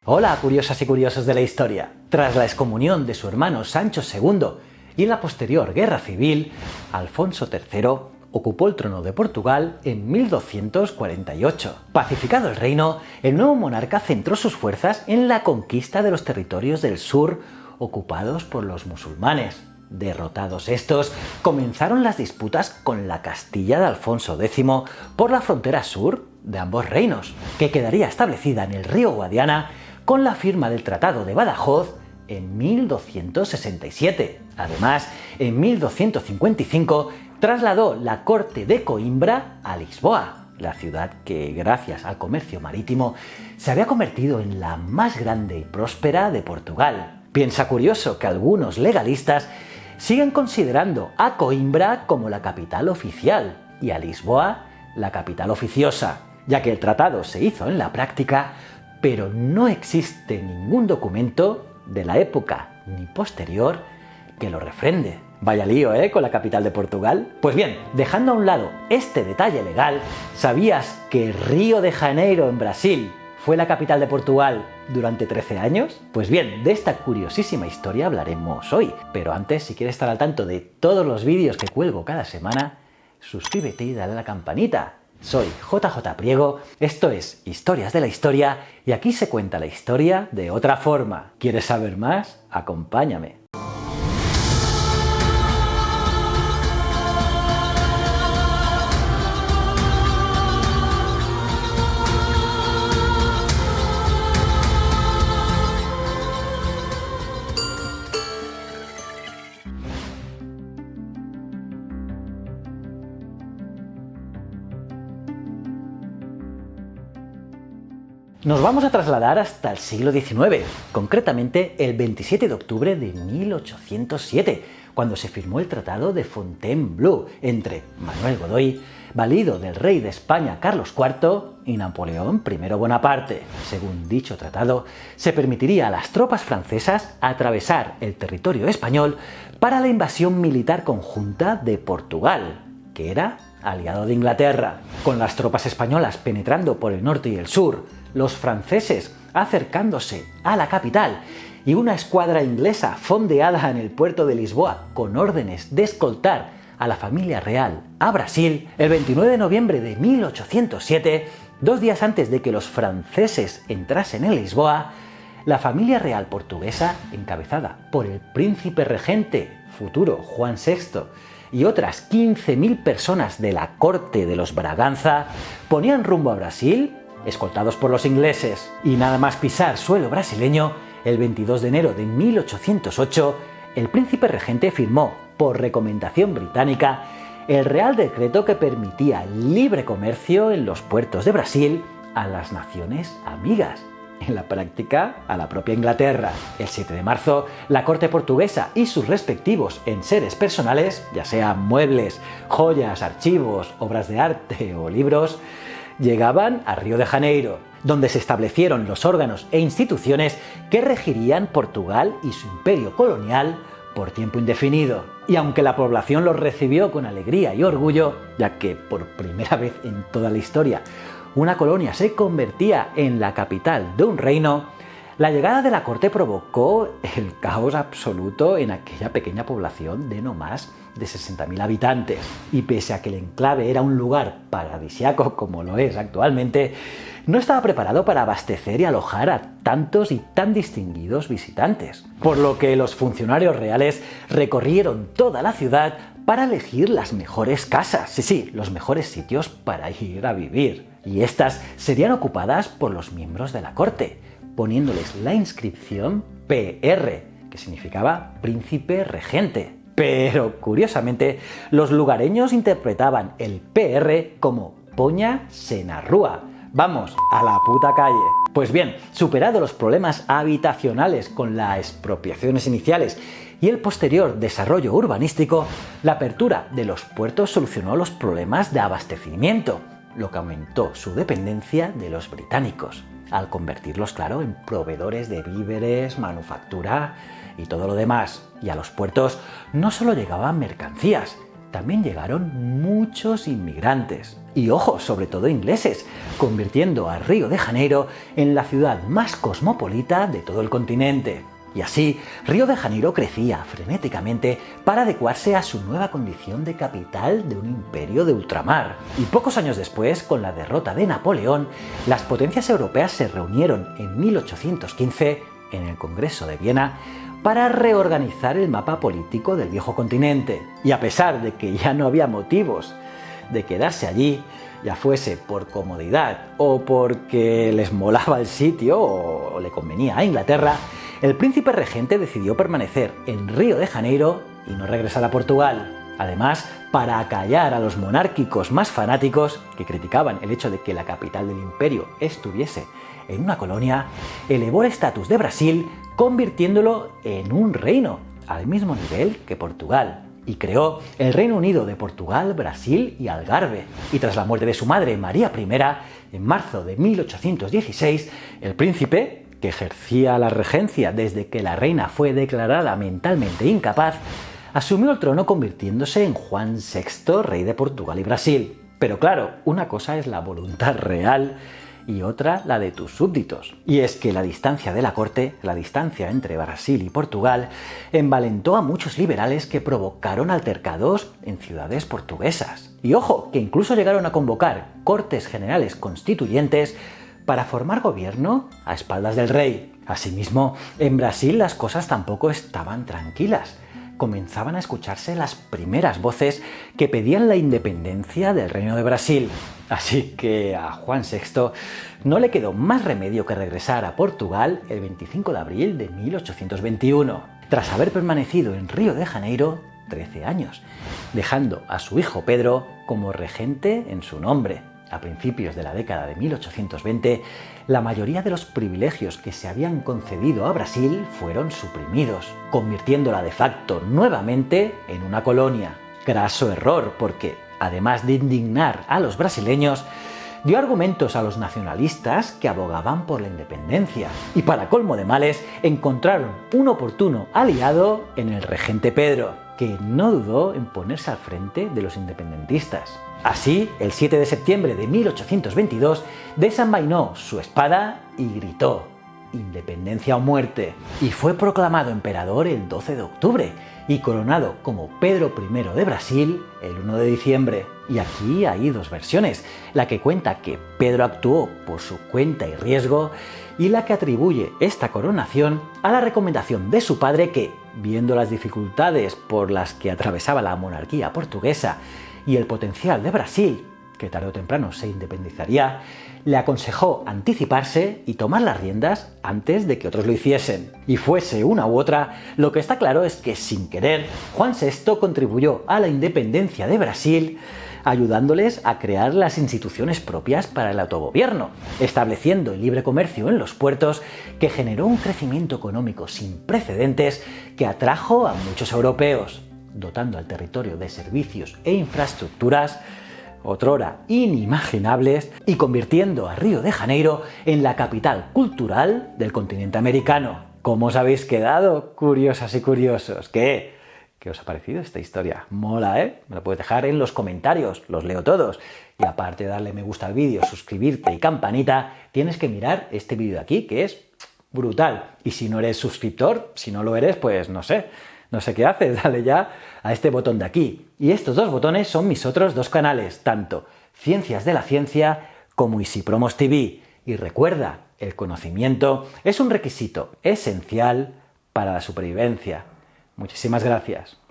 Hola, curiosas y curiosos de la historia. Tras la excomunión de su hermano Sancho II y en la posterior guerra civil, Alfonso III ocupó el trono de Portugal en 1248. Pacificado el reino, el nuevo monarca centró sus fuerzas en la conquista de los territorios del sur ocupados por los musulmanes. Derrotados estos, comenzaron las disputas con la Castilla de Alfonso X por la frontera sur de ambos reinos, que quedaría establecida en el río Guadiana con la firma del Tratado de Badajoz en 1267. Además, en 1255 trasladó la corte de Coimbra a Lisboa, la ciudad que, gracias al comercio marítimo, se había convertido en la más grande y próspera de Portugal. Piensa curioso que algunos legalistas siguen considerando a Coimbra como la capital oficial y a Lisboa la capital oficiosa, ya que el tratado se hizo en la práctica, pero no existe ningún documento de la época ni posterior que lo refrende. Vaya lío, con la capital de Portugal. Pues bien, dejando a un lado este detalle legal, ¿sabías que Río de Janeiro en Brasil fue la capital de Portugal durante 13 años? Pues bien, de esta curiosísima historia hablaremos hoy. Pero antes, si quieres estar al tanto de todos los vídeos que cuelgo cada semana, suscríbete y dale a la campanita. Soy JJ Priego, esto es Historias de la Historia y aquí se cuenta la historia de otra forma. ¿Quieres saber más? Acompáñame. Nos vamos a trasladar hasta el siglo XIX, concretamente el 27 de octubre de 1807, cuando se firmó el Tratado de Fontainebleau entre Manuel Godoy, valido del rey de España Carlos IV y Napoleón I Bonaparte. Según dicho tratado, se permitiría a las tropas francesas atravesar el territorio español para la invasión militar conjunta de Portugal, que era aliado de Inglaterra. Con las tropas españolas penetrando por el norte y el sur, los franceses acercándose a la capital y una escuadra inglesa fondeada en el puerto de Lisboa con órdenes de escoltar a la familia real a Brasil, el 29 de noviembre de 1807, 2 días antes de que los franceses entrasen en Lisboa, la familia real portuguesa, encabezada por el príncipe regente futuro Juan VI y otras 15.000 personas de la corte de los Braganza, ponían rumbo a Brasil, escoltados por los ingleses. Y nada más pisar suelo brasileño, el 22 de enero de 1808, el príncipe regente firmó, por recomendación británica, el Real Decreto que permitía libre comercio en los puertos de Brasil a las naciones amigas, en la práctica a la propia Inglaterra. El 7 de marzo, la corte portuguesa y sus respectivos enseres personales, ya sean muebles, joyas, archivos, obras de arte o libros, llegaban a Río de Janeiro, donde se establecieron los órganos e instituciones que regirían Portugal y su imperio colonial por tiempo indefinido. Y aunque la población los recibió con alegría y orgullo, ya que por primera vez en toda la historia una colonia se convertía en la capital de un reino, la llegada de la corte provocó el caos absoluto en aquella pequeña población de no más de 60.000 habitantes. Y pese a que el enclave era un lugar paradisíaco como lo es actualmente, no estaba preparado para abastecer y alojar a tantos y tan distinguidos visitantes. Por lo que los funcionarios reales recorrieron toda la ciudad para elegir las mejores casas, sí, los mejores sitios para ir a vivir. Y estas serían ocupadas por los miembros de la corte, poniéndoles la inscripción PR, que significaba príncipe regente. Pero, curiosamente, los lugareños interpretaban el PR como Poña Senarrúa. Vamos, a la puta calle. Pues bien, superados los problemas habitacionales con las expropiaciones iniciales y el posterior desarrollo urbanístico, la apertura de los puertos solucionó los problemas de abastecimiento, lo que aumentó su dependencia de los británicos, al convertirlos, claro, en proveedores de víveres, manufactura y todo lo demás. Y a los puertos no solo llegaban mercancías, también llegaron muchos inmigrantes. Y ojo, sobre todo ingleses, convirtiendo a Río de Janeiro en la ciudad más cosmopolita de todo el continente. Y así, Río de Janeiro crecía frenéticamente para adecuarse a su nueva condición de capital de un imperio de ultramar. Y pocos años después, con la derrota de Napoleón, las potencias europeas se reunieron en 1815 en el Congreso de Viena para reorganizar el mapa político del viejo continente. Y a pesar de que ya no había motivos de quedarse allí, ya fuese por comodidad o porque les molaba el sitio o le convenía a Inglaterra, el príncipe regente decidió permanecer en Río de Janeiro y no regresar a Portugal. Además, para acallar a los monárquicos más fanáticos que criticaban el hecho de que la capital del imperio estuviese en una colonia, elevó el estatus de Brasil convirtiéndolo en un reino, al mismo nivel que Portugal, y creó el Reino Unido de Portugal, Brasil y Algarve. Y tras la muerte de su madre, María I, en marzo de 1816, el príncipe, que ejercía la regencia desde que la reina fue declarada mentalmente incapaz, asumió el trono convirtiéndose en Juan VI, rey de Portugal y Brasil. Pero claro, una cosa es la voluntad real y otra la de tus súbditos. Y es que la distancia de la corte, la distancia entre Brasil y Portugal, envalentó a muchos liberales que provocaron altercados en ciudades portuguesas. Y ojo, que incluso llegaron a convocar cortes generales constituyentes para formar gobierno a espaldas del rey. Asimismo, en Brasil las cosas tampoco estaban tranquilas. Comenzaban a escucharse las primeras voces que pedían la independencia del Reino de Brasil. Así que a Juan VI no le quedó más remedio que regresar a Portugal el 25 de abril de 1821, tras haber permanecido en Río de Janeiro 13 años, dejando a su hijo Pedro como regente en su nombre. A principios de la década de 1820, la mayoría de los privilegios que se habían concedido a Brasil fueron suprimidos, convirtiéndola de facto nuevamente en una colonia. Graso error, porque, además de indignar a los brasileños, dio argumentos a los nacionalistas que abogaban por la independencia. Y para colmo de males, encontraron un oportuno aliado en el regente Pedro, que no dudó en ponerse al frente de los independentistas. Así, el 7 de septiembre de 1822, desenvainó su espada y gritó: «Independencia o muerte», y fue proclamado emperador el 12 de octubre y coronado como Pedro I de Brasil el 1 de diciembre. Y aquí hay dos versiones, la que cuenta que Pedro actuó por su cuenta y riesgo y la que atribuye esta coronación a la recomendación de su padre que, viendo las dificultades por las que atravesaba la monarquía portuguesa y el potencial de Brasil, que tarde o temprano se independizaría, le aconsejó anticiparse y tomar las riendas antes de que otros lo hiciesen. Y fuese una u otra, lo que está claro es que, sin querer, Juan VI contribuyó a la independencia de Brasil, ayudándoles a crear las instituciones propias para el autogobierno, estableciendo el libre comercio en los puertos, que generó un crecimiento económico sin precedentes que atrajo a muchos europeos, dotando al territorio de servicios e infraestructuras otrora inimaginables y convirtiendo a Río de Janeiro en la capital cultural del continente americano. ¿Cómo os habéis quedado, curiosas y curiosos? ¿Qué os ha parecido esta historia? Mola, ¿eh? Me lo puedes dejar en los comentarios, los leo todos. Y aparte de darle me gusta al vídeo, suscribirte y campanita, tienes que mirar este vídeo de aquí, que es brutal. Y si no eres suscriptor, si no lo eres, pues no sé qué haces, dale ya a este botón de aquí. Y estos dos botones son mis otros dos canales, tanto Ciencias de la Ciencia como Easy Promos TV. Y recuerda, el conocimiento es un requisito esencial para la supervivencia. Muchísimas gracias.